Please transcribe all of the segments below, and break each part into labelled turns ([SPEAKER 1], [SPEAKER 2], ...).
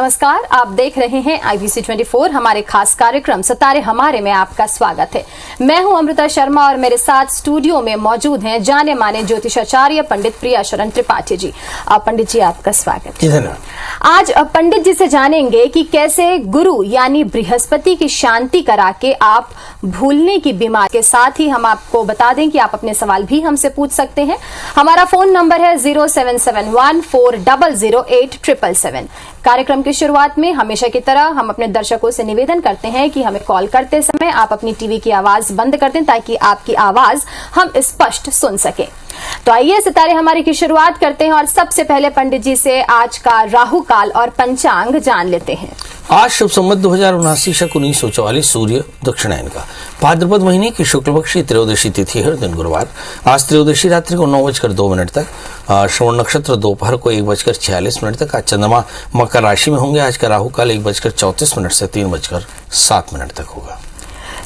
[SPEAKER 1] नमस्कार, आप देख रहे हैं IBC 24। हमारे खास कार्यक्रम सितारे हमारे में आपका स्वागत है। मैं हूं अमृता शर्मा और मेरे साथ स्टूडियो में मौजूद हैं जाने माने ज्योतिषाचार्य पंडित प्रिया शरण त्रिपाठी जी। पंडित जी, आपका स्वागत है। आज पंडित जी से जानेंगे कि कैसे गुरु यानी बृहस्पति की शांति करा के आप भूलने की बीमारी के साथ ही हम आपको बता दें कि आप अपने सवाल भी हमसे पूछ सकते हैं। हमारा फोन नंबर है 0771400877। कार्यक्रम की शुरुआत में हमेशा की तरह हम अपने दर्शकों से निवेदन करते हैं कि हमें कॉल करते समय आप अपनी टीवी की आवाज बंद कर दें ताकि आपकी आवाज हम स्पष्ट सुन सकें। तो आइए सितारे हमारी की शुरुआत करते हैं और सबसे पहले पंडित जी से आज का राहु काल और पंचांग जान लेते हैं।
[SPEAKER 2] आज शुभ संवत 2079 शक 1944 सूर्य दक्षिणायन का भाद्रपद महीने की शुक्ल पक्ष की त्रयोदशी तिथि है, दिन गुरुवार। आज त्रयोदशी रात्रि को 9:02 तक, श्रवण नक्षत्र दोपहर को 1:46 तक। आज चंद्रमा मकर राशि में होंगे। आज का राहु काल 1:34 से 3:07 तक होगा।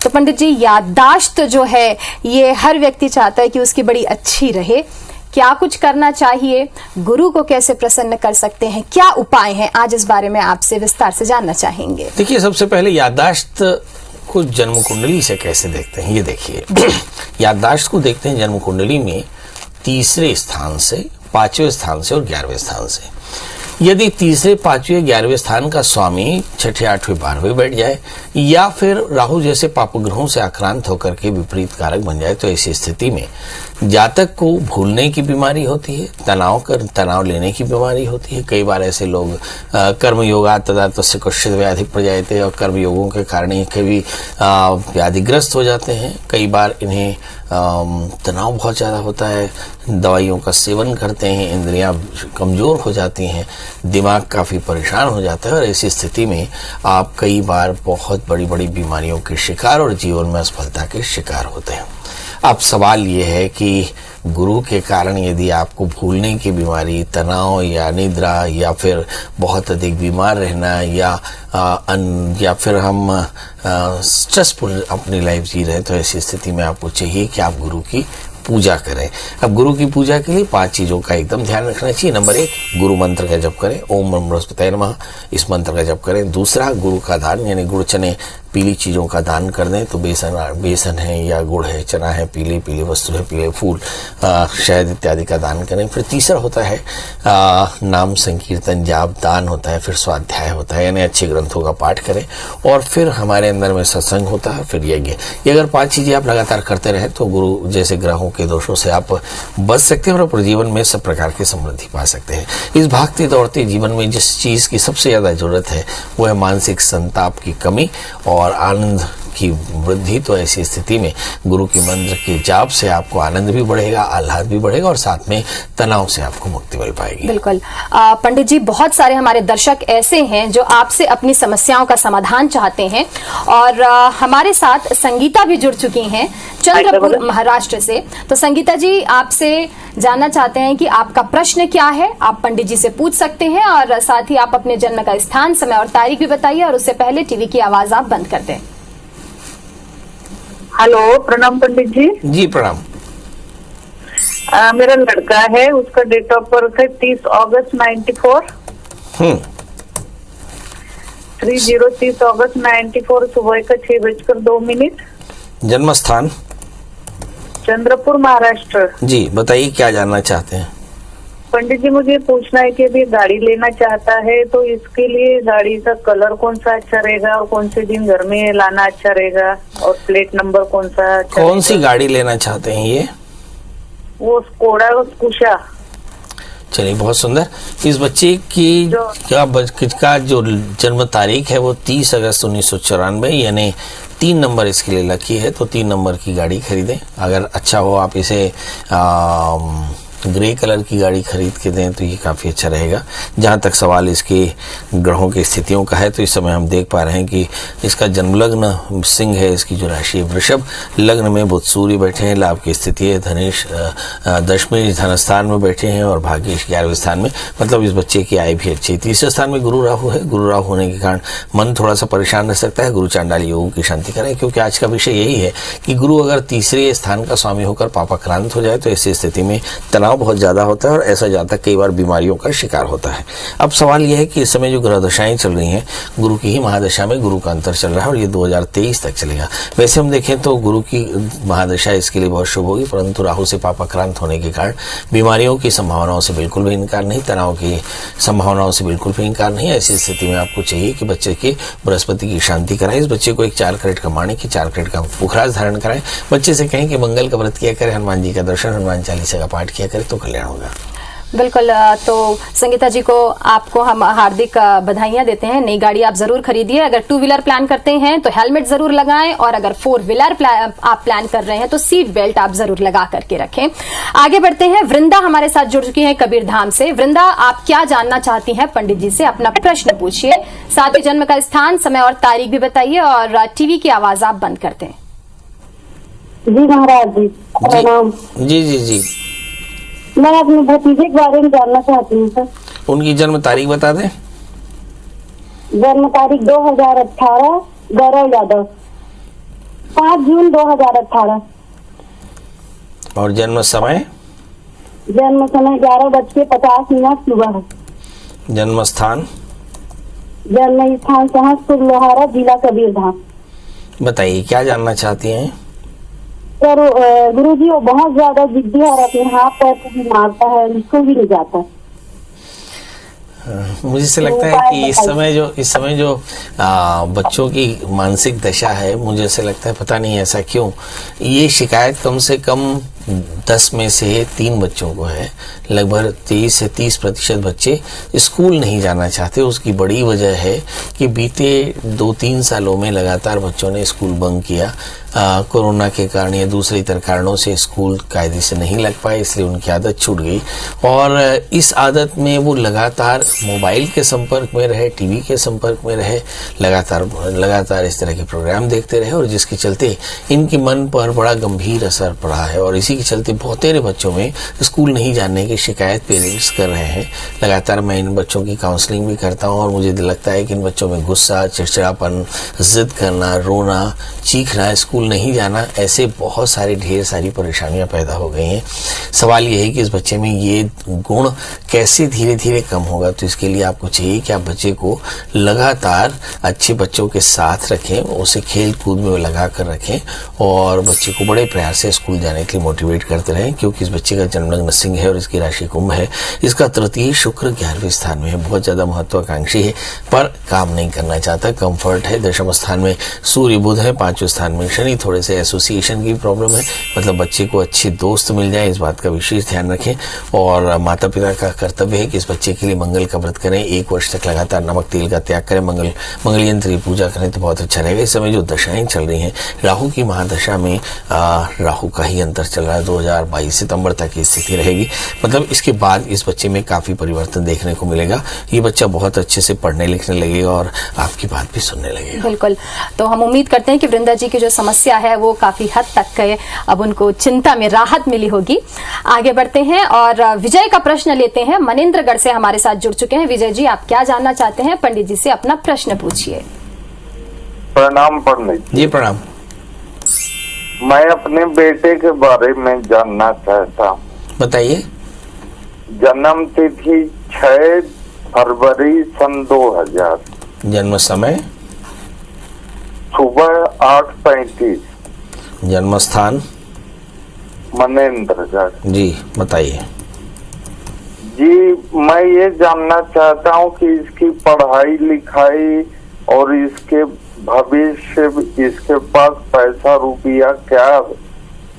[SPEAKER 1] तो पंडित जी, याददाश्त जो है ये हर व्यक्ति चाहता है कि उसकी बड़ी अच्छी रहे। क्या कुछ करना चाहिए? गुरु को कैसे प्रसन्न कर सकते हैं? क्या उपाय हैं? आज इस बारे में आपसे विस्तार से जानना चाहेंगे।
[SPEAKER 2] देखिए, सबसे पहले याददाश्त को जन्म कुंडली से कैसे देखते हैं, ये देखिए। याददाश्त को देखते हैं जन्म कुंडली में तीसरे स्थान से, 5वें स्थान से और 11वें स्थान से। यदि तीसरे, 5वें, 11वें स्थान का स्वामी 6ठे, 8वें, 12वें बैठ जाए या फिर राहु जैसे पापग्रहों से आक्रांत होकर के विपरीत कारक बन जाए, तो ऐसी स्थिति में जातक को भूलने की बीमारी होती है, तनाव लेने की बीमारी होती है। कई बार ऐसे लोग कर्मयोगा तदा तस्य कश्चित व्याधि प्रजायते, और कर्मयोगों के कारण ये कभी व्याधिग्रस्त हो जाते हैं। कई बार इन्हें तनाव बहुत ज़्यादा होता है, दवाइयों का सेवन करते हैं, इंद्रियां कमज़ोर हो जाती हैं, दिमाग काफ़ी परेशान हो जाता है और ऐसी स्थिति में आप कई बार बहुत बड़ी बड़ी बीमारियों के शिकार और जीवन में असफलता के शिकार होते हैं। अब सवाल ये है कि गुरु के कारण यदि आपको भूलने की बीमारी, तनाव या निद्रा या फिर बहुत अधिक बीमार रहना या फिर हम स्ट्रेसफुल अपनी लाइफ जी रहे हैं, तो ऐसी स्थिति में आपको चाहिए कि आप गुरु की पूजा करें। अब गुरु की पूजा के लिए 5 चीज़ों का एकदम ध्यान रखना चाहिए। नंबर 1, गुरु मंत्र का जप करें, ओम नमः बृहस्पतये नमः, इस मंत्र का जप करें। दूसरा, गुरु का दान यानी गुड़ चने पीली चीज़ों का दान कर दें, तो बेसन है या गुड़ है, चना है, पीली वस्तु है, पीले फूल, शहद इत्यादि का दान करें। फिर तीसरा होता है नाम संकीर्तन जाप दान होता है, फिर स्वाध्याय होता है यानी अच्छे ग्रंथों का पाठ करें, और फिर हमारे अंदर में सत्संग होता है, फिर यज्ञ। ये अगर 5 चीज़ें आप लगातार करते रहें तो गुरु जैसे ग्रहों के दोषों से आप बच सकते हैं और अपने जीवन में सब प्रकार की समृद्धि पा सकते हैं। इस भागते दौड़ते जीवन में जिस चीज़ की सबसे ज़्यादा जरूरत है वो है मानसिक संताप की कमी और आनंद की वृद्धि। तो ऐसी स्थिति में गुरु के मंत्र के जाप से आपको आनंद भी बढ़ेगा, आह्लाद भी बढ़ेगा और साथ में तनाव से आपको मुक्ति मिल पाएगी।
[SPEAKER 1] बिल्कुल पंडित जी, बहुत सारे हमारे दर्शक ऐसे हैं जो आपसे अपनी समस्याओं का समाधान चाहते हैं और हमारे साथ संगीता भी जुड़ चुकी हैं चंद्रपुर महाराष्ट्र से। तो संगीता जी, आपसे जानना चाहते हैं कि आपका प्रश्न क्या है। आप पंडित जी से पूछ सकते हैं और साथ ही आप अपने जन्म का स्थान, समय और तारीख भी बताइए और उससे पहले टीवी की आवाज आप बंद कर दें।
[SPEAKER 3] हेलो, प्रणाम पंडित जी।
[SPEAKER 2] जी प्रणाम।
[SPEAKER 3] मेरा लड़का है, उसका डेट ऑफ बर्थ है 30 अगस्त 94। 30 अगस्त 94 सुबह का 6:02।
[SPEAKER 2] जन्म स्थान
[SPEAKER 3] चंद्रपुर महाराष्ट्र।
[SPEAKER 2] जी बताइए, क्या जानना चाहते हैं?
[SPEAKER 3] पंडित जी, मुझे पूछना है कि अभी गाड़ी लेना चाहता है, तो इसके लिए गाड़ी का कलर कौन सा अच्छा रहेगा और कौन से दिन घर में लाना अच्छा रहेगा और प्लेट नंबर कौन सा अच्छा
[SPEAKER 2] कौन सी गाड़ी लेना चाहते हैं ये?
[SPEAKER 3] वो स्कोडा स्कूशा।
[SPEAKER 2] चलिए, बहुत सुंदर। इस बच्चे की का जो जन्म तारीख है वो 30 अगस्त 1994 यानी 3 नंबर इसके लिए लकी है, तो 3 नंबर की गाड़ी खरीदें। अगर अच्छा हो आप इसे ग्रे कलर की गाड़ी खरीद के दें तो ये काफ़ी अच्छा रहेगा। जहाँ तक सवाल इसके ग्रहों की स्थितियों का है, तो इस समय हम देख पा रहे हैं कि इसका जन्म लग्न सिंह है, इसकी जो राशि है वृषभ, लग्न में बुध सूर्य बैठे हैं, लाभ की स्थिति है, धनेश दशमी धन स्थान में बैठे हैं और भाग्येश 11वें स्थान में, मतलब इस बच्चे की आय भी अच्छी है। तीसरे स्थान में गुरु राहु है, गुरु राहु होने के कारण मन थोड़ा सा परेशान रह सकता है। गुरु चांडाल योगों की शांति करें, क्योंकि आज का विषय यही है कि गुरु अगर तीसरे स्थान का स्वामी होकर पापाक्रांत हो जाए तो ऐसी स्थिति में तनाव तनाव बहुत ज़्यादा होता है और ऐसा जातक कई बार बीमारियों का शिकार होता है। अब सवाल यह है कि इस समय जो ग्रह दशाएं चल रही हैं, गुरु की ही महादशा में गुरु का अंतर चल रहा है और ये 2023 तक चलेगा। वैसे हम देखें तो गुरु की महादशा इसके लिए बहुत शुभ होगी, परंतु राहु से पापाक्रांत होने के कारण बीमारियों की संभावनाओं से बिल्कुल भी इनकार नहीं, तनाव की संभावनाओं से बिल्कुल भी इनकार नहीं। ऐसी स्थिति में आपको चाहिए कि बच्चे की बृहस्पति की शांति कराएं। इस बच्चे को एक 4 कैरेट का माणिक की 4 कैरेट का पुखराज धारण कराएं। बच्चे से कहें कि मंगल का व्रत किया करे, हनुमान जी का दर्शन, हनुमान चालीसा का पाठ किया करे तो कल्याण होगा।
[SPEAKER 1] बिल्कुल। तो संगीता जी को आपको हम हार्दिक बधाइयां देते हैं। नई गाड़ी आप जरूर खरीदिए। अगर 2 व्हीलर प्लान करते हैं तो हेलमेट जरूर लगाएं और अगर 4 व्हीलर आप प्लान कर रहे हैं तो सीट बेल्ट आप जरूर लगा करके रखें। आगे बढ़ते हैं। वृंदा हमारे साथ जुड़ चुकी है कबीरधाम से। वृंदा, आप क्या जानना चाहती हैं पंडित जी से? अपना प्रश्न पूछिए, साथ ही जन्म का स्थान, समय और तारीख भी बताइए और टीवी की आवाज आप बंद कर दें।
[SPEAKER 4] जी महाराज जी, प्रणाम।
[SPEAKER 2] जी जी जी,
[SPEAKER 4] मैं अपने भतीजे के बारे में जानना चाहती हूँ सर।
[SPEAKER 2] उनकी जन्म तारीख बता दें।
[SPEAKER 4] जन्म तारीख 2018, गौरव यादव, 5 जून 2018।
[SPEAKER 2] और जन्म समय?
[SPEAKER 4] जन्म समय 11:50 सुबह।
[SPEAKER 2] जन्म स्थान?
[SPEAKER 4] जन्म स्थान सहसपुर लोहारा, जिला कबीरधाम।
[SPEAKER 2] बताइए क्या जानना चाहती हैं?
[SPEAKER 4] सर गुरुजी वो बहुत ज्यादा जिद्दी है और अपने हाथ पैर को भी मारता है, इसको भी नहीं जाता।
[SPEAKER 2] मुझे से लगता है कि इस समय जो बच्चों की मानसिक दशा है, मुझे ऐसे लगता है पता नहीं ऐसा क्यों, ये शिकायत कम से कम 10 में से 3 बच्चों को है। लगभग 23 से 30% बच्चे स्कूल नहीं जाना चाहते। उसकी बड़ी वजह है कि बीते 2-3 सालों में लगातार बच्चों ने स्कूल बंक किया। कोरोना के कारण या दूसरे इतर कारणों से स्कूल कायदे से नहीं लग पाए, इसलिए उनकी आदत छूट गई और इस आदत में वो लगातार मोबाइल के संपर्क में रहे, टीवी के संपर्क में रहे, लगातार इस तरह के प्रोग्राम देखते रहे और जिसके चलते इनके मन पर बड़ा गंभीर असर पड़ा है और इसी के चलते बहुतेरे बच्चों में स्कूल नहीं जाने की शिकायत पेरेंट्स कर रहे हैं। लगातार मैं इन बच्चों की काउंसलिंग भी करता हूं और मुझे लगता है कि इन बच्चों में गुस्सा, चिड़चिड़ापन, जिद करना, रोना, चीखना, स्कूल नहीं जाना, ऐसे बहुत सारे ढेर सारी परेशानियां पैदा हो गई हैं। सवाल ये है कि इस बच्चे में ये गुण कैसे धीरे धीरे कम होगा। तो इसके लिए आपको चाहिए कि आप बच्चे को लगातार अच्छे बच्चों के साथ रखें, उसे खेल कूद में लगा कर रखें और बच्चे को बड़े प्रयास से स्कूल जाने के लिए मोटिवेट करते रहें, क्योंकि इस बच्चे का जन्म लग्न सिंह है और इसकी राशि कुंभ है। इसका तृतीय शुक्र 11वें स्थान में है, बहुत ज्यादा महत्वाकांक्षी है पर काम नहीं करना चाहता, कंफर्ट है। दशम स्थान में सूर्य बुध है, 5वें स्थान में शनि। थोड़े से एसोसिएशन की प्रॉब्लम है, मतलब बच्चे को अच्छे दोस्त मिल जाए, इस बात का विशेष ध्यान रखें। और माता पिता का कर्तव्य है कि इस बच्चे के लिए मंगल का व्रत करें, 1 वर्ष तक लगातार नमक तेल का त्याग करें, मंगल यंत्र की पूजा करें तो बहुत अच्छा रहेगा। इस समय जो दशाएं चल रही हैं, राहु की महादशा में राहु का ही अंतर चल रहा है, 2022 सितंबर तक की स्थिति रहेगी। मतलब इसके बाद इस बच्चे में काफी परिवर्तन देखने को मिलेगा। ये बच्चा बहुत अच्छे से पढ़ने लिखने लगेगा और आपकी बात भी सुनने लगेगा।
[SPEAKER 1] बिल्कुल। तो हम उम्मीद करते हैं कि वृंदा जी की जो समस्या है वो काफी हद तक अब उनको चिंता में राहत मिली होगी। आगे बढ़ते हैं और विजय का प्रश्न लेते हैं। मनेंद्रगढ़ से हमारे साथ जुड़ चुके हैं। विजय जी, आप क्या जानना चाहते हैं? पंडित जी से अपना प्रश्न पूछिए।
[SPEAKER 5] प्रणाम पंडित
[SPEAKER 2] जी। प्रणाम।
[SPEAKER 5] मैं अपने बेटे के बारे में जानना चाहता हूँ।
[SPEAKER 2] बताइए।
[SPEAKER 5] जन्म तिथि 6 फरवरी सन 2000।
[SPEAKER 2] जन्म समय?
[SPEAKER 5] सुबह 8:35।
[SPEAKER 2] जन्म स्थान?
[SPEAKER 5] मनेंद्रगढ़।
[SPEAKER 2] जी बताइए।
[SPEAKER 5] जी, मैं ये जानना चाहता हूँ कि इसकी पढ़ाई लिखाई और इसके भविष्य, इसके पास पैसा रुपया क्या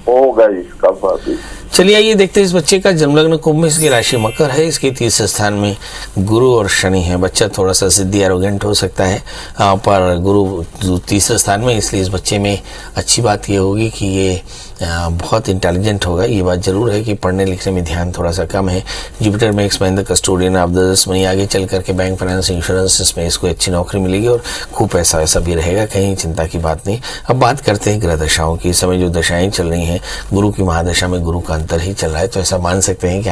[SPEAKER 5] होगा इसका भविष्य।
[SPEAKER 2] चलिए आइए देखते हैं। इस बच्चे का जन्मलग्न कुंभ में, इसकी राशि मकर है, इसके 3 स्थान में गुरु और शनि है। बच्चा थोड़ा सा जिद्दी एरोगेंट हो सकता है पर गुरु 3 स्थान में, इसलिए इस बच्चे में अच्छी बात ये होगी कि ये बहुत इंटेलिजेंट होगा। ये बात जरूर है कि पढ़ने लिखने में ध्यान थोड़ा सा कम है। जुपिटर में expand the custodian of the money, आगे चल करके बैंक फाइनेंस इंश्योरेंस, इसमें इसको अच्छी नौकरी मिलेगी और खूब पैसा वैसा भी रहेगा, कहीं चिंता की बात नहीं। अब बात करते हैं ग्रह दशाओं की। इस समय जो दशाएं चल रही हैं, गुरु की महादशा में गुरु का अंतर ही चल रहा है, तो ऐसा मान सकते हैं कि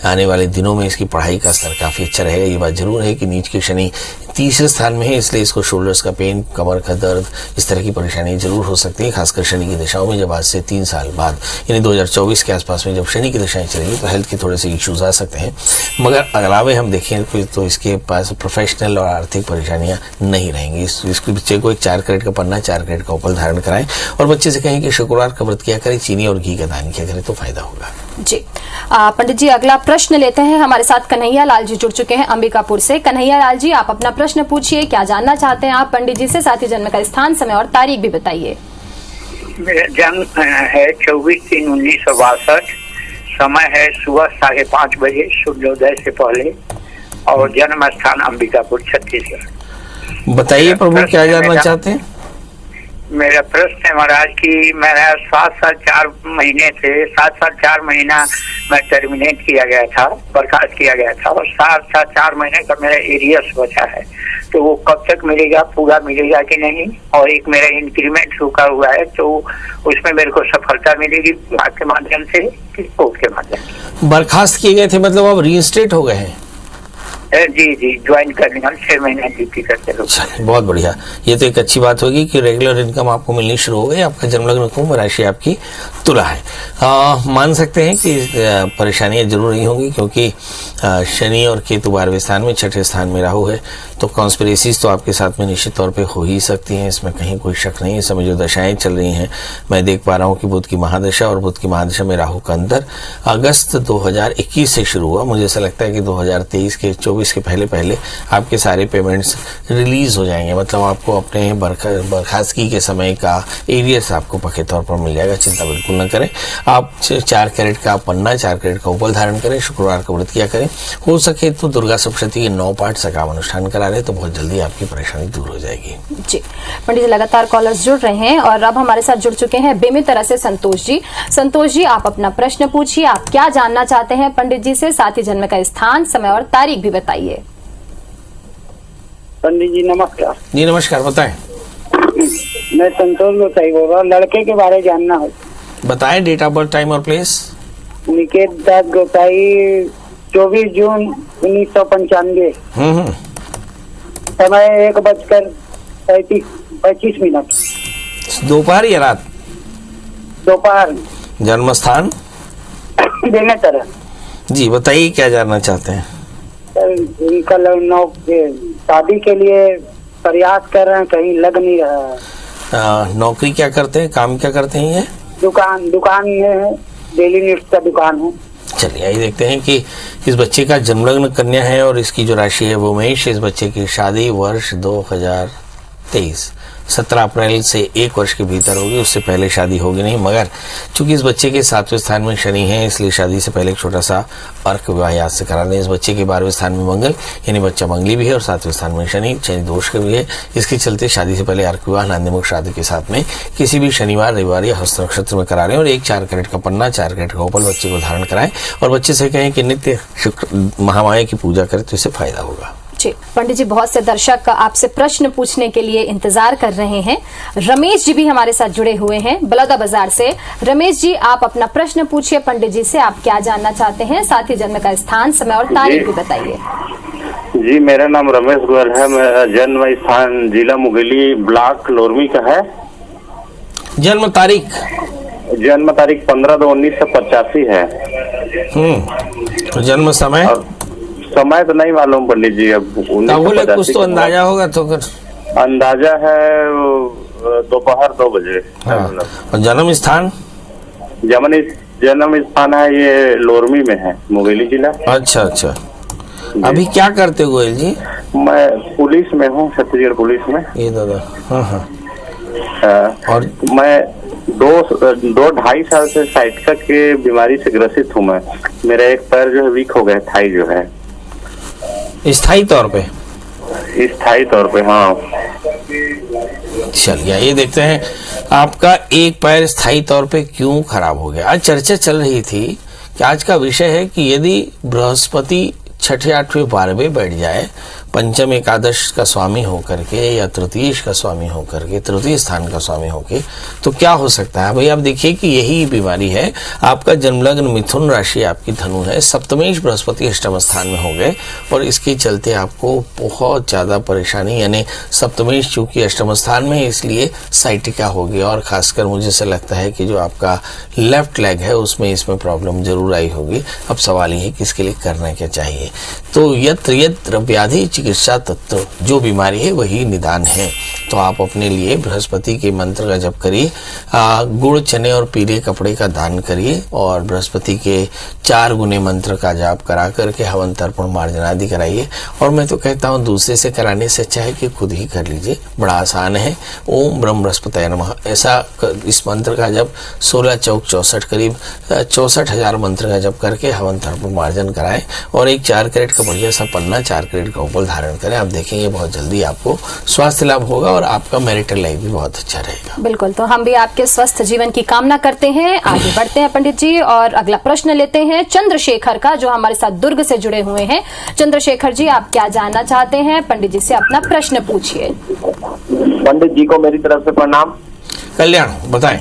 [SPEAKER 2] आने वाले दिनों में इसकी पढ़ाई का स्तर काफी अच्छा रहेगा। ये बात जरूर है कि नीच के शनि तीसरे स्थान में है, इसलिए इसको शोल्डर्स का पेन, कमर का दर्द, इस तरह की परेशानी जरूर हो सकती है, खासकर शनि की दिशाओं में। जब आज से 3 साल बाद यानी 2024 के आसपास में जब शनि की दिशाएं चलेगी तो हेल्थ के थोड़े से इश्यूज आ सकते हैं, मगर अलावे हम देखें तो इसके पास प्रोफेशनल और आर्थिक परेशानियां नहीं रहेंगी। इसके बच्चे को एक 4 कैरेट का पन्ना, 4 कैरेट का उपल धारण कराएं और बच्चे से कहें कि शुक्रवार का व्रत किया करें, चीनी और घी का दान किया करें तो फायदा होगा।
[SPEAKER 1] जी पंडित जी, अगला प्रश्न लेते हैं। हमारे साथ कन्हैया लाल जी जुड़ चुके हैं अंबिकापुर से। कन्हैया लाल जी, आप अपना प्रश्न पूछिए। क्या जानना चाहते हैं आप पंडित जी से? साथ ही जन्म का स्थान, समय और तारीख भी बताइए।
[SPEAKER 6] मेरा जन्म है 24/3/1962। समय है सुबह 5:30 बजे सूर्योदय से पहले और जन्म स्थान अंबिकापुर, छत्तीसगढ़।
[SPEAKER 2] बताइए प्रभु, क्या जानना चाहते हैं?
[SPEAKER 6] मेरा प्रश्न है महाराज कि मेरा 7 साल 4 महीने से 7 साल 4 महीना मैं टर्मिनेट किया गया था, बर्खास्त किया गया था और 7 साल 4 महीने का मेरा एरियस बचा है, तो वो कब तक मिलेगा, पूरा मिलेगा कि नहीं? और एक मेरा इंक्रीमेंट रुका हुआ है, तो उसमें मेरे को सफलता मिलेगी विभाग के माध्यम से कि कोर्ट के माध्यम से?
[SPEAKER 2] बर्खास्त किए गए थे मतलब अब रीइंस्टेट हो गए हैं?
[SPEAKER 6] जी ज्वाइन करने वाले 6 महीने ड्यूटी करते लोग।
[SPEAKER 2] बहुत बढ़िया, ये तो एक अच्छी बात होगी कि रेगुलर इनकम आपको मिलनी शुरू हो गई। आपका जन्म लग्न कुंभ, राशि आपकी तुला है। मान सकते हैं कि परेशानियां जरूर नहीं होंगी, क्योंकि शनि और केतु 12वें स्थान में, 6ठे स्थान में राहु है, तो कॉन्स्पिरेसीज तो आपके साथ में निश्चित तौर पे हो ही सकती हैं, इसमें कहीं कोई शक नहीं है। इस समय जो दशाएं चल रही हैं, मैं देख पा रहा हूं कि बुध की महादशा और बुध की महादशा में राहु का अंतर अगस्त 2021 से शुरू हुआ। मुझे ऐसा लगता है कि 2023 के 24 के पहले आपके सारे पेमेंट्स रिलीज हो जाएंगे, मतलब आपको अपने बर्खास्तगी के समय का एरियस आपको पक्के तौर पर मिल जाएगा। चिंता बिल्कुल न करें। आप 4 कैरेट का पन्ना, 4 कैरेट का उपल धारण करें, शुक्रवार का व्रत किया करें, हो सके तो दुर्गा सप्तशती के 9 पाठ सकाम अनुष्ठान करा रहे तो बहुत जल्दी आपकी परेशानी दूर हो जाएगी।
[SPEAKER 1] जी पंडित जी, लगातार कॉलर्स जुड़ रहे हैं और अब हमारे साथ जुड़ चुके हैं बेमितरा से संतोष जी। संतोष जी, आप अपना प्रश्न पूछिए। आप क्या जानना चाहते हैं पंडित जी से? साथ ही जन्म का स्थान, समय और तारीख भी बताइए।
[SPEAKER 7] पंडित जी नमस्कार।
[SPEAKER 2] जी नमस्कार, बताएं।
[SPEAKER 7] मैं संतोष गोसाई बोल रहा हूँ, लड़के के बारे जानना है।
[SPEAKER 2] बताएं डेट ऑफ बर्थ, टाइम और प्लेस।
[SPEAKER 7] निकेत दास गोसाई, 24 जून 1995। समय 1:35
[SPEAKER 2] दोपहर या रात?
[SPEAKER 7] दोपहर।
[SPEAKER 2] जन्म स्थान?
[SPEAKER 7] बेमेतरा।
[SPEAKER 2] जी बताइए, क्या जानना चाहते हैं?
[SPEAKER 7] इनका शादी के लिए प्रयास कर रहे हैं, कहीं लग नहीं रहा है।
[SPEAKER 2] नौकरी क्या करते हैं, काम क्या करते हैं? ये
[SPEAKER 7] दुकान में डेली नीड्स का दुकान है।
[SPEAKER 2] चलिए आइए देखते हैं कि इस बच्चे का जन्मलग्न कन्या है और इसकी जो राशि है वो मेष। इस बच्चे की शादी वर्ष 2023 17 अप्रैल से 1 वर्ष के भीतर होगी, उससे पहले शादी होगी नहीं। मगर चूंकि इस बच्चे के 7वें स्थान में शनि है, इसलिए शादी से पहले एक छोटा सा अर्क विवाह याद से करा लें। इस बच्चे के 12वें स्थान में मंगल, यानी बच्चा मंगली भी है, और 7वें स्थान में शनि दोष के भी है। इसके चलते शादी से पहले अर्क विवाह नांदीमुख श्राद्ध के साथ में किसी भी शनिवार, रविवार या हस्त नक्षत्र में करा लें और एक 4 कैरेट का पन्ना, 4 कैरेट का उपल बच्चे को धारण कराएं और बच्चे से कहें कि नित्य शुक्र महामाया की पूजा करें तो इससे फायदा होगा।
[SPEAKER 1] जी पंडित जी, बहुत से दर्शक आपसे प्रश्न पूछने के लिए इंतजार कर रहे हैं। रमेश जी भी हमारे साथ जुड़े हुए हैं बलौदा बाजार से। रमेश जी, आप अपना प्रश्न पूछिए पंडित जी से। आप क्या जानना चाहते हैं? साथ ही जन्म का स्थान, समय और तारीख भी बताइए।
[SPEAKER 5] जी मेरा नाम रमेश गोयल है। मेरा जन्म स्थान जिला मुंगेली, ब्लॉक लोरमी का है।
[SPEAKER 2] जन्म तारीख?
[SPEAKER 5] जन्म तारीख 15/2/1985 है।
[SPEAKER 2] तो जन्म समय?
[SPEAKER 5] समय तो नहीं मालूम पंडित जी। अब
[SPEAKER 2] कुछ तो अंदाजा होगा तो कर।
[SPEAKER 5] अंदाजा है दोपहर 2 बजे।
[SPEAKER 2] और जन्म स्थान?
[SPEAKER 5] जन्म स्थान है ये लोरमी में है, मुंगेली जिला।
[SPEAKER 2] अच्छा। अभी क्या करते हो गोयल जी?
[SPEAKER 5] मैं पुलिस में हूँ, छत्तीसगढ़ पुलिस में।
[SPEAKER 2] ये दादा।
[SPEAKER 5] और मैं 2-2.5 साल से साइटिका के बीमारी से ग्रसित हूँ। मैं मेरा एक पैर जो है वीक हो गया, थाई जो है।
[SPEAKER 2] स्थायी तौर पे?
[SPEAKER 5] स्थायी तौर पे, हाँ।
[SPEAKER 2] चलिए ये देखते हैं आपका एक पैर स्थायी तौर पे क्यों खराब हो गया। आज चर्चा चल रही थी कि आज का विषय है कि यदि बृहस्पति 6ठे 8वें 12वें बैठ जाए पंचम एकादश का स्वामी होकर के या तृतीयेश का स्वामी होकर के, तृतीय स्थान का स्वामी होके, तो क्या हो सकता है भाई? आप देखिए कि यही बीमारी है। आपका जन्मलग्न मिथुन राशि आपकी धनु है, सप्तमेश बृहस्पति अष्टम स्थान में हो गए और इसके चलते आपको बहुत ज़्यादा परेशानी, यानी सप्तमेश चूंकि अष्टम स्थान में है इसलिए साइटिका होगी और खासकर मुझे से लगता है कि जो आपका लेफ्ट लेग है इसमें प्रॉब्लम जरूर आई होगी। अब सवाल ये है कि इसके लिए करना क्या चाहिए। तो यत्र यत्र व्याधि चिकित्सा तत्व, जो बीमारी है वही निदान है। तो आप अपने लिए बृहस्पति के मंत्र का जप करिए, गुड़ चने और पीले कपड़े का दान करिए और बृहस्पति के 4 गुने मंत्र का जाप करा करके हवन तर्पण मार्जन आदि कराइए। और मैं तो कहता हूँ दूसरे से कराने से अच्छा है कि खुद ही कर लीजिए, बड़ा आसान है। ओम ब्रह्म बृहस्पतये नमः, ऐसा इस मंत्र का जप 16 चौक 64 करीब 64,000 मंत्र का जप करके हवन तर्पण मार्जन कराएं और एक 4 कैरेट का बढ़िया सा पन्ना 4 कैरेट का उपल धारण करें। आप देखेंगे बहुत जल्दी आपको स्वास्थ्य लाभ होगा और आपका मैरिटल लाइफ भी बहुत अच्छा रहेगा।
[SPEAKER 1] बिल्कुल, तो हम भी आपके स्वस्थ जीवन की कामना करते हैं। आगे बढ़ते हैं पंडित जी और अगला प्रश्न लेते हैं चंद्रशेखर का, जो हमारे साथ दुर्ग से जुड़े हुए हैं। चंद्रशेखर जी, आप क्या जानना चाहते हैं? पंडित जी से अपना प्रश्न पूछिए।
[SPEAKER 8] पंडित जी को मेरी तरफ से प्रणाम।
[SPEAKER 2] कल्याण, बताएं।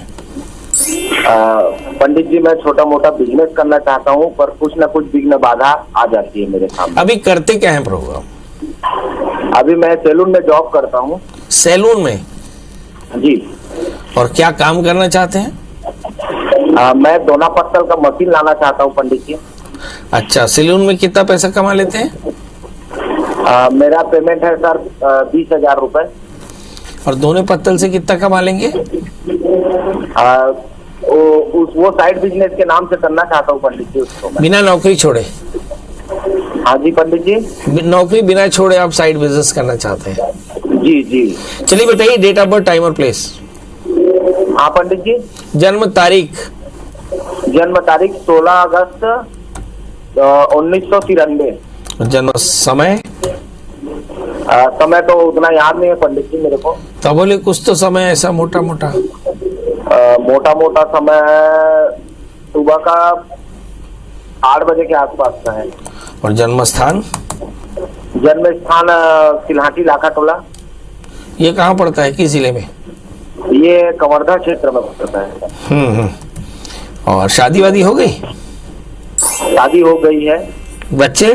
[SPEAKER 8] पंडित जी, मैं छोटा मोटा बिजनेस करना चाहता हूँ पर कुछ न कुछ विघ्न बाधा आ जाती है मेरे सामने।
[SPEAKER 2] अभी करते क्या है प्रोग्राम?
[SPEAKER 8] अभी मैं सैलून में जॉब करता हूँ।
[SPEAKER 2] सैलून में?
[SPEAKER 8] जी।
[SPEAKER 2] और क्या काम करना चाहते हैं?
[SPEAKER 8] मैं दोना पत्तल का मशीन लाना चाहता हूँ पंडित जी।
[SPEAKER 2] अच्छा, सैलून में कितना पैसा कमा लेते हैं?
[SPEAKER 8] मेरा पेमेंट है सर 20,000 रुपए।
[SPEAKER 2] और दोने पत्तल से कितना कमा लेंगे?
[SPEAKER 8] वो साइड बिजनेस के नाम से करना चाहता हूँ पंडित जी उसको।
[SPEAKER 2] बिना नौकरी छोड़े?
[SPEAKER 8] हाँ जी पंडित जी।
[SPEAKER 2] नौकरी बिना छोड़े आप साइड बिजनेस करना चाहते हैं?
[SPEAKER 8] जी जी।
[SPEAKER 2] चलिए बताइए डेट ऑफ बर्थ, टाइम और प्लेस।
[SPEAKER 8] हाँ पंडित जी।
[SPEAKER 2] जन्म तारीख?
[SPEAKER 8] जन्म तारीख 16 अगस्त 1993।
[SPEAKER 2] जन्म समय?
[SPEAKER 8] समय तो उतना याद नहीं है पंडित जी मेरे को।
[SPEAKER 2] तो बोले कुछ तो समय ऐसा मोटा मोटा?
[SPEAKER 8] मोटा मोटा समय सुबह का 8 बजे के आसपास का है।
[SPEAKER 2] और जन्म स्थान?
[SPEAKER 8] जन्म स्थान सिलहाटी लाखा टोला।
[SPEAKER 2] ये कहाँ पड़ता है, किस जिले में?
[SPEAKER 8] ये कवर्धा क्षेत्र में पड़ता है।
[SPEAKER 2] और शादी वादी हो गई?
[SPEAKER 8] शादी हो गई है।
[SPEAKER 2] बच्चे?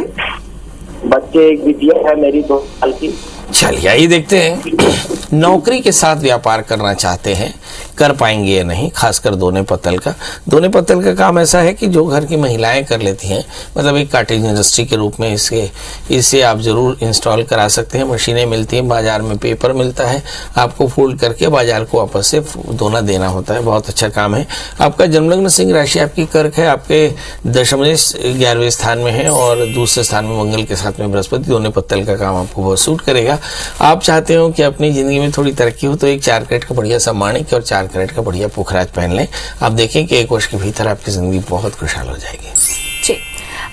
[SPEAKER 8] बच्चे एक बिटिया है मेरी 2 साल की।
[SPEAKER 2] चलिए आइए देखते हैं। नौकरी के साथ व्यापार करना चाहते हैं, कर पाएंगे या नहीं, खासकर दोने पत्तल का। दोने पत्तल का काम ऐसा है कि जो घर की महिलाएं कर लेती हैं, मतलब एक कॉटेज इंडस्ट्री के रूप में इसे आप जरूर इंस्टॉल करा सकते हैं। मशीनें मिलती हैं बाजार में, पेपर मिलता है, आपको फोल्ड करके बाजार को वापस से दोना देना होता है। बहुत अच्छा काम है। आपका जन्मलग्न सिंह राशि आपकी कर्क है, आपके दशमेश 11वें स्थान में है और दूसरे स्थान में मंगल के साथ में बृहस्पति। दोने पत्तल का काम आपको बहुत सूट करेगा। आप चाहते हो कि अपनी जिंदगी में थोड़ी तरक्की हो तो एक 4 कैरेट का बढ़िया सा माणिक और 4 कैरेट का बढ़िया पुखराज पहन लें। आप देखें कि 1 वर्ष के भीतर आपकी जिंदगी बहुत खुशहाल हो जाएगी।
[SPEAKER 1] जी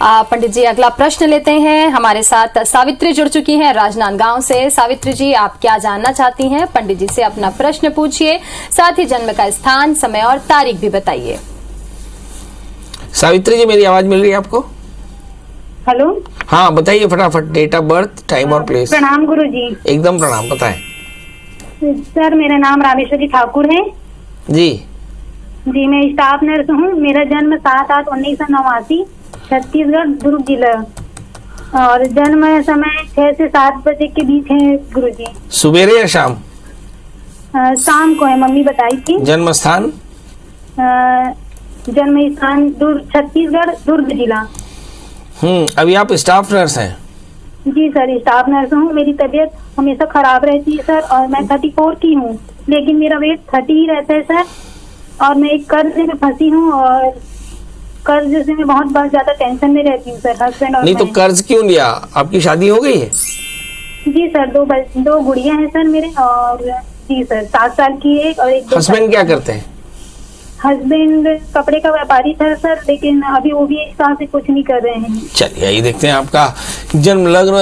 [SPEAKER 1] पंडित जी, अगला प्रश्न लेते हैं। हमारे साथ सावित्री जुड़ चुकी हैं राजनांदगांव से। सावित्री जी, आप क्या जानना चाहती हैं? पंडित जी से अपना प्रश्न पूछिए, साथ ही जन्म का स्थान, समय और तारीख भी बताइए।
[SPEAKER 2] सावित्री जी, मेरी आवाज मिल रही है आपको?
[SPEAKER 4] हेलो।
[SPEAKER 2] हाँ बताइए फटाफट, डेट ऑफ बर्थ, टाइम और प्लेस।
[SPEAKER 4] प्रणाम गुरुजी।
[SPEAKER 2] एकदम प्रणाम, बताएं।
[SPEAKER 4] सर, मेरा नाम रामेश्वरी ठाकुर है।
[SPEAKER 2] जी
[SPEAKER 4] जी, मैं स्टाफ नर्स हूँ। मेरा जन्म 7/8/1989, छत्तीसगढ़, दुर्ग जिला, और जन्म समय 6 से 7 बजे के बीच है गुरुजी।
[SPEAKER 2] सुबेरे या शाम?
[SPEAKER 4] शाम को है, मम्मी बताई थी।
[SPEAKER 2] जन्म स्थान?
[SPEAKER 4] जन्म स्थान छत्तीसगढ़, दुर्ग जिला।
[SPEAKER 2] अभी आप स्टाफ नर्स हैं?
[SPEAKER 4] जी सर, स्टाफ नर्स हूँ। मेरी तबीयत हमेशा खराब रहती है सर, और मैं 34 की हूँ, लेकिन मेरा वेट 30 ही रहता है सर। और मैं एक कर्ज में फंसी हूँ और कर्ज से मैं बहुत ज्यादा टेंशन में रहती हूँ सर। हस्बैंड और
[SPEAKER 2] नहीं तो कर्ज क्यों लिया? आपकी शादी हो गई है?
[SPEAKER 4] जी सर, 2 गुड़िया हैं सर मेरे। और जी सर, 7 साल की एक और एक।
[SPEAKER 2] हस्बैंड क्या करते हैं?
[SPEAKER 4] हस्बैंड कपड़े का व्यापारी था सर, लेकिन अभी वो भी एक साल से कुछ नहीं कर रहे हैं।
[SPEAKER 2] चलिए ये देखते हैं। आपका जन्म लग्न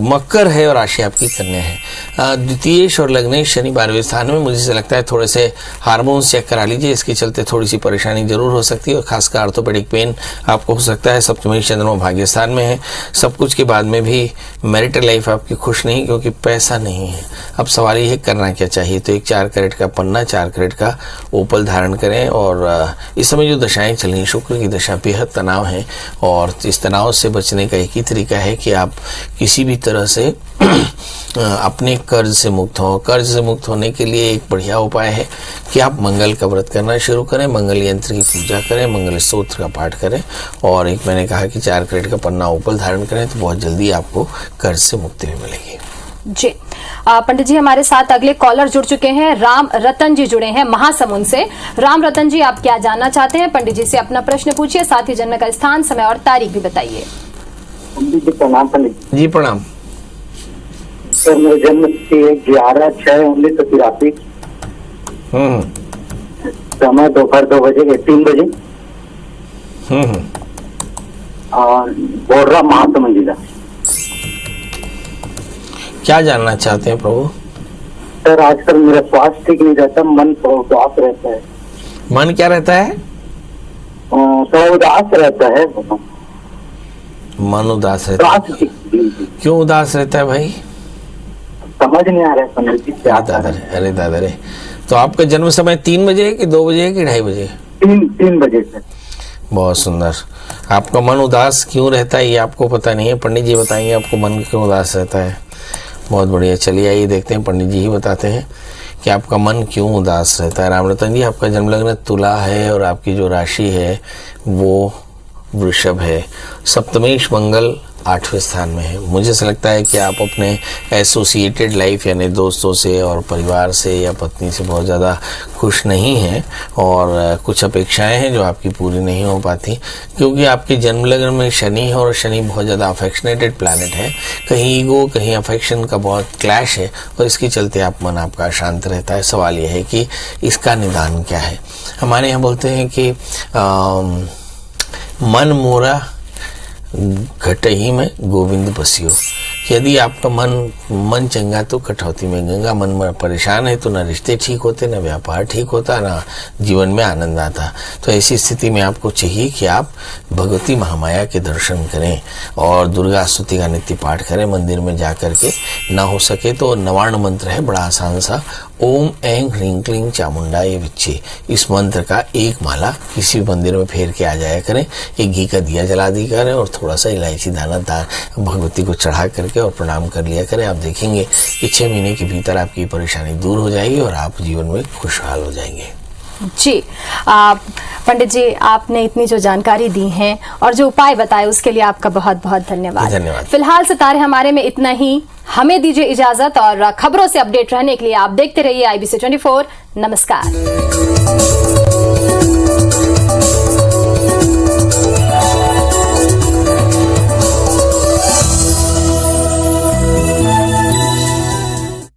[SPEAKER 2] मकर है और राशि आपकी कन्या है। द्वितीयेश और लग्नेश शनि 12वें स्थान में, मुझे से लगता है थोड़े से हार्मोन्स चेक करा लीजिए, इसके चलते थोड़ी सी परेशानी जरूर हो सकती है और खासकर ऑर्थोपेडिक पेन आपको हो सकता है। सप्तमेश चंद्रमा भाग्य स्थान में है, सब कुछ के बाद में भी मैरिटल लाइफ आपकी खुश नहीं, क्योंकि पैसा नहीं है। अब सवाल ये है करना क्या चाहिए, तो एक 4 कैरेट का पन्ना, 4 कैरेट का ओपल धारण करें। और इस समय जो दशाएं चल रही, शुक्र की दशा बेहद तनाव है और इस तनाव से बचने का एक ही तरीका है कि आप किसी भी तरह से अपने कर्ज से मुक्त हो। कर्ज से मुक्त होने के लिए एक बढ़िया उपाय है कि आप मंगल का व्रत करना शुरू करें, मंगल यंत्र की पूजा करें, मंगल स्तोत्र का पाठ करें और एक मैंने कहा कि 4 कैरेट का पन्ना ओपल धारण करें, तो बहुत जल्दी आपको कर्ज से मुक्ति भी मिलेगी।
[SPEAKER 1] जी पंडित जी, हमारे साथ अगले कॉलर जुड़ चुके हैं। राम रतन जी जुड़े हैं महासमुंद से। राम रतन जी, आप क्या जानना चाहते हैं? पंडित जी से अपना प्रश्न पूछिए, साथ ही जन्म का स्थान, समय और तारीख भी बताइए।
[SPEAKER 7] प्रणाम पंडित
[SPEAKER 2] जी। प्रणाम
[SPEAKER 7] सर, मेरा जन्म 11/6/1983, समय दोपहर 2 बजे 3 बजे और बोर्डा महासमुंद जिला।
[SPEAKER 2] क्या जानना चाहते हैं प्रभु?
[SPEAKER 7] सर, आजकल मेरा स्वास्थ्य ठीक नहीं रहता, मन उदास रहता है।
[SPEAKER 2] मन क्या रहता है?
[SPEAKER 7] थोड़ा उदास रहता है।
[SPEAKER 2] मन उदास रहता है, क्यों उदास रहता है भाई?
[SPEAKER 7] समझ नहीं आ रहा है पंडित जी क्या।
[SPEAKER 2] अरे दादा रे, तो आपका जन्म समय 3 बजे है कि 2 बजे है कि 2:30 बजे?
[SPEAKER 7] 3 बजे से।
[SPEAKER 2] बहुत सुंदर। आपका मन उदास क्यों रहता है ये आपको पता नहीं है, पंडित जी बताएंगे आपको मन क्यों उदास रहता है। बहुत बढ़िया, चलिए आइए देखते हैं, पंडित जी ही बताते हैं कि आपका मन क्यों उदास रहता है। रामरतन जी, आपका जन्म लग्न तुला है और आपकी जो राशि है वो वृषभ है। सप्तमेश मंगल 8वें स्थान में है। मुझे ऐसा लगता है कि आप अपने एसोसिएटेड लाइफ यानी दोस्तों से और परिवार से या पत्नी से बहुत ज़्यादा खुश नहीं हैं और कुछ अपेक्षाएं हैं जो आपकी पूरी नहीं हो पाती, क्योंकि आपके जन्म लग्न में शनि है और शनि बहुत ज़्यादा अफेक्शनेटेड प्लैनेट है। कहीं ईगो कहीं अफेक्शन का बहुत क्लैश है और इसके चलते आप मन आपका अशांत रहता है। सवाल यह है कि इसका निदान क्या है। हमारे यहाँ बोलते हैं कि मन मोरा घटही में गोविंद बसियो। यदि आपका मन चंगा तो कटौती में गंगा। मन परेशान है तो ना रिश्ते ठीक होते, ना व्यापार ठीक होता, ना जीवन में आनंद आता। तो ऐसी स्थिति में आपको चाहिए कि आप भगवती महामाया के दर्शन करें और दुर्गा स्तुति का नित्य पाठ करें मंदिर में जा करके। ना हो सके तो नवार्ण मंत्र है बड़ा आसान सा, ओम ऐं ह्रीं क्लीं चामुंडाय विच्चे। इस मंत्र का एक माला किसी मंदिर में फेर के आ जाया करें, एक घी का दिया जला दी करें और थोड़ा सा इलायची दाना भगवती को चढ़ा करके और प्रणाम कर लिया करें। आप देखेंगे कि 6 महीने के भीतर आपकी परेशानी दूर हो जाएगी और आप जीवन में खुशहाल हो जाएंगे।
[SPEAKER 1] जी पंडित जी, आपने इतनी जो जानकारी दी है और जो उपाय बताए उसके लिए आपका बहुत बहुत धन्यवाद। फिलहाल सितारे हमारे में इतना ही। हमें दीजिए इजाजत और खबरों से अपडेट रहने के लिए आप देखते रहिए IBC 24। नमस्कार।